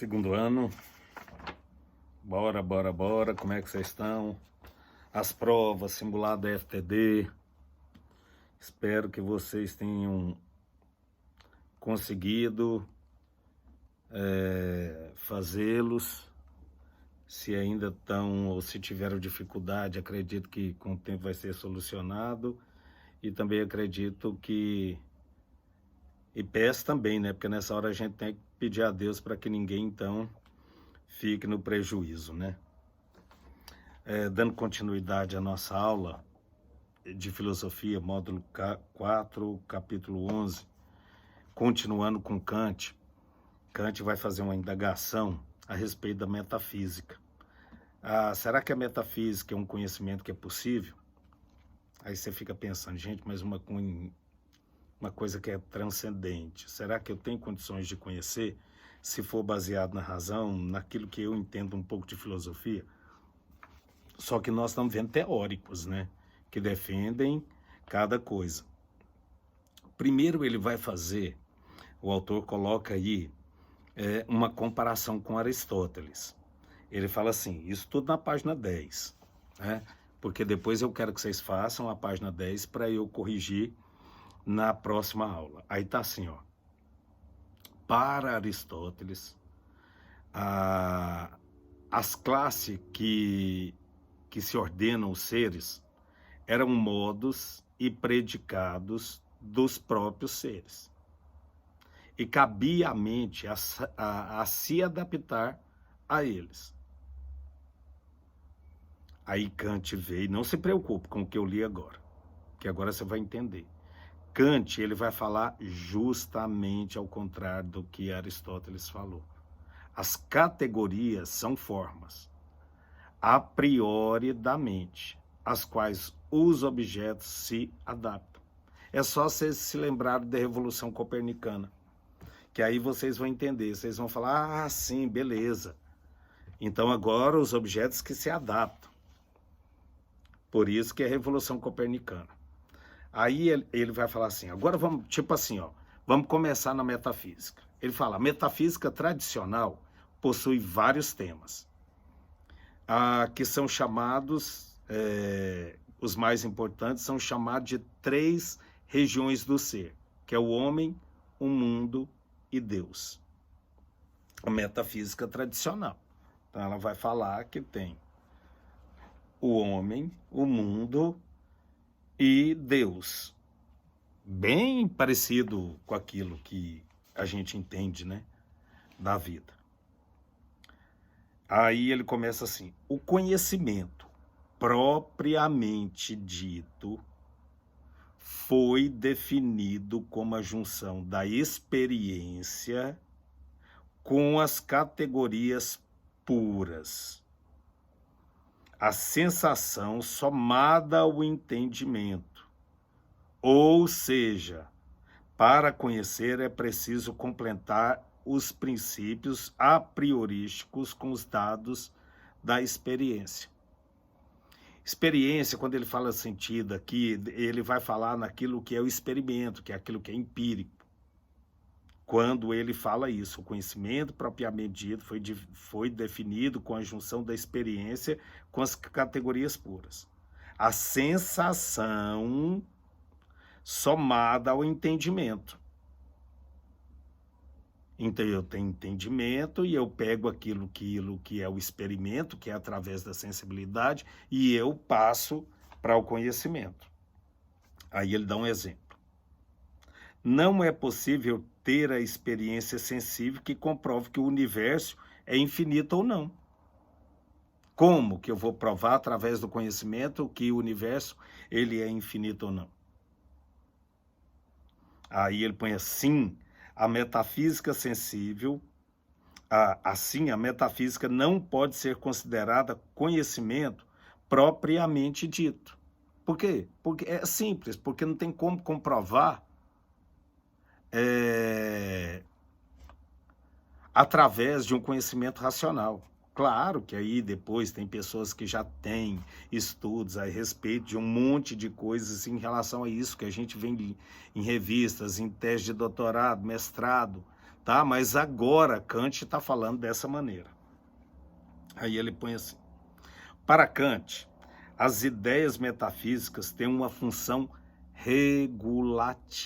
Segundo ano, bora, como é que vocês estão? As provas, simulado FTD, espero que vocês tenham conseguido fazê-los. Se ainda estão ou se tiveram dificuldade, acredito que com o tempo vai ser solucionado. E também acredito que, e peço também, né? Porque nessa hora a gente tem que pedir a Deus para que ninguém, então, fique no prejuízo, né? Dando continuidade à nossa aula de filosofia, módulo 4, capítulo 11, continuando com Kant. Kant vai fazer uma indagação a respeito da metafísica. Será que a metafísica é um conhecimento que é possível? Aí você fica pensando, gente, mas uma coisa que é transcendente. Será que eu tenho condições de conhecer, se for baseado na razão, naquilo que eu entendo um pouco de filosofia? Só que nós estamos vendo teóricos, né? Que defendem cada coisa. Primeiro ele vai fazer, o autor coloca aí uma comparação com Aristóteles. Ele fala assim, isso tudo na página 10, né? Porque depois eu quero que vocês façam a página 10 para eu corrigir na próxima aula. Aí tá assim, ó. Para Aristóteles, as classes que se ordenam os seres eram modos e predicados dos próprios seres. E cabia à mente a se adaptar a eles. Aí Kant veio, não se preocupe com o que eu li agora, que agora você vai entender. Kant, ele vai falar justamente ao contrário do que Aristóteles falou. As categorias são formas, a priori da mente, às quais os objetos se adaptam. É só vocês se lembrarem da Revolução Copernicana, que aí vocês vão entender, vocês vão falar, sim, beleza. Então agora os objetos que se adaptam. Por isso que é a Revolução Copernicana. Aí ele vai falar assim, agora vamos, tipo assim, ó, vamos começar na metafísica. Ele fala, a metafísica tradicional possui vários temas, que são chamados, os mais importantes, são chamados de 3 regiões do ser, que é o homem, o mundo e Deus. A metafísica tradicional. Então ela vai falar que tem o homem, o mundo e Deus. Bem parecido com aquilo que a gente entende, né, da vida. Aí ele começa assim, o conhecimento propriamente dito foi definido como a junção da experiência com as categorias puras. A sensação somada ao entendimento. Ou seja, para conhecer é preciso completar os princípios a priorísticos com os dados da experiência. Experiência, quando ele fala sentido aqui, ele vai falar naquilo que é o experimento, que é aquilo que é empírico. Quando ele fala isso, o conhecimento propriamente dito foi definido com a junção da experiência com as categorias puras. A sensação somada ao entendimento. Então eu tenho entendimento e eu pego aquilo que é o experimento, que é através da sensibilidade, e eu passo para o conhecimento. Aí ele dá um exemplo. Não é possível ter a experiência sensível que comprove que o universo é infinito ou não. Como que eu vou provar através do conhecimento que o universo ele é infinito ou não? Aí ele põe assim, a metafísica sensível, assim a metafísica não pode ser considerada conhecimento propriamente dito. Por quê? Porque é simples, porque não tem como comprovar através de um conhecimento racional. Claro que aí depois tem pessoas que já têm estudos a respeito de um monte de coisas em relação a isso, que a gente vê em revistas, em tese de doutorado, mestrado, tá? Mas agora Kant está falando dessa maneira. Aí ele põe assim: para Kant, as ideias metafísicas têm uma função regulativa.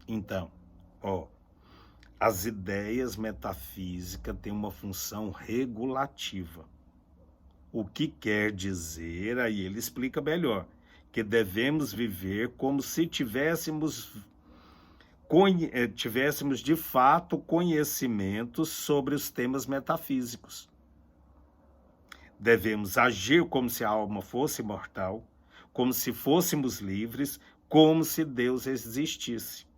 Então, as ideias metafísicas têm uma função regulativa. O que quer dizer, aí ele explica melhor, que devemos viver como se tivéssemos de fato conhecimentos sobre os temas metafísicos. Devemos agir como se a alma fosse imortal, como se fôssemos livres, como se Deus existisse.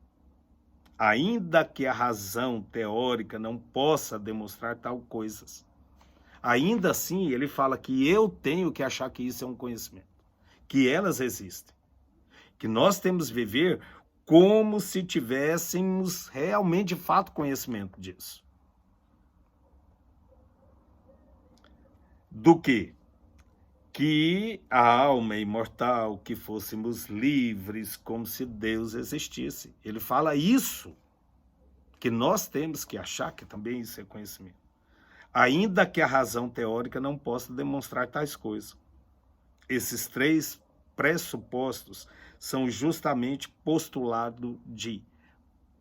Ainda que a razão teórica não possa demonstrar tal coisas. Ainda assim, ele fala que eu tenho que achar que isso é um conhecimento, que elas existem, que nós temos que viver como se tivéssemos realmente, de fato, conhecimento disso. Do que a alma é imortal, que fôssemos livres, como se Deus existisse. Ele fala isso, que nós temos que achar que também isso é conhecimento. Ainda que a razão teórica não possa demonstrar tais coisas. Esses três pressupostos são justamente postulado de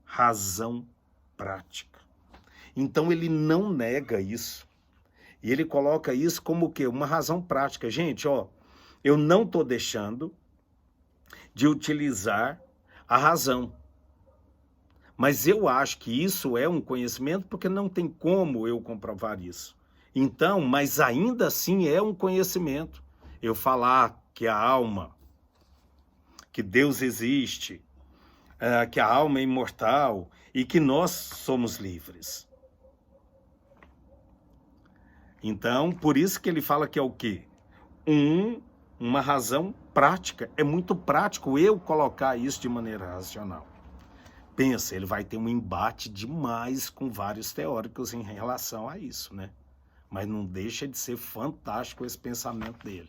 razão prática. Então ele não nega isso. E ele coloca isso como o quê? Uma razão prática. Gente, eu não estou deixando de utilizar a razão. Mas eu acho que isso é um conhecimento porque não tem como eu comprovar isso. Então, mas ainda assim é um conhecimento. Eu falar que a alma, que Deus existe, que a alma é imortal e que nós somos livres. Então, por isso que ele fala que é o quê? Uma razão prática. É muito prático eu colocar isso de maneira racional. Pensa, ele vai ter um embate demais com vários teóricos em relação a isso, né? Mas não deixa de ser fantástico esse pensamento dele.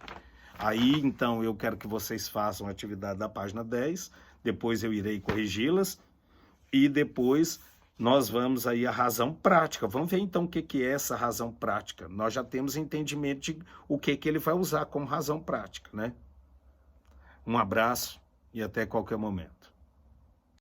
Aí, então, eu quero que vocês façam a atividade da página 10, depois eu irei corrigi-las, e depois nós vamos aí à razão prática. Vamos ver, então, o que é essa razão prática. Nós já temos entendimento de o que ele vai usar como razão prática, né? Um abraço e até qualquer momento.